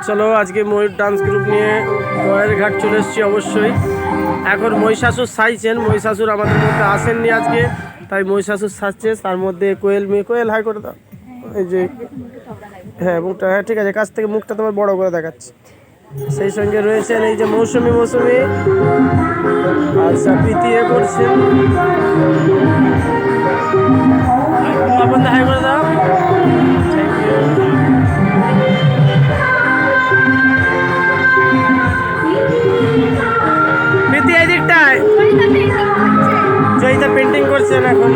চলো আজকে ময়ূর dance group নিয়ে গয়ের ঘাট চলে এসেছি। অবশ্যই এখন মহিষাসুর সাজছেন। মহিষাসুর আমাদের মধ্যে আসেননি আজকে, তাই মহিষাসুর সাজছে। তার মধ্যে কোয়েল কোয়েল হাই করে দাও। এই যে হ্যাঁ মুখটা, হ্যাঁ ঠিক আছে, কাছ থেকে মুখটা তোমার বড় করে দেখাচ্ছি। সেই সঙ্গে রয়েছেন এই যে মৌসুমি আচ্ছা প্রীতি করছেন। হাই করে দাও। Thank you. প্রীতি এই দিকটায় জয়িতা পেন্টিং করছেন এখন।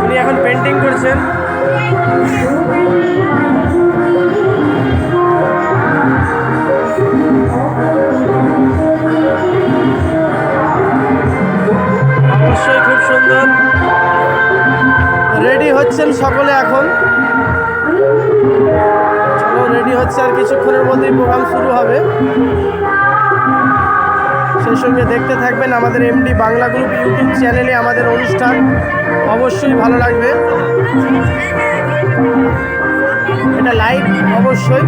উনি এখন পেন্টিং করছেন। অবশ্যই খুব সুন্দর রেডি হচ্ছেন সকলে এখন। চলো রেডি হচ্ছে, আর কিছুক্ষণের মধ্যেই প্রোগ্রাম শুরু হবে। সেই সঙ্গে দেখতে থাকবেন আমাদের এমডি বাংলা গ্রুপ ইউটিউব চ্যানেলে আমাদের অনুষ্ঠান। অবশ্যই ভালো লাগবে। এটা লাইভ অবশ্যই।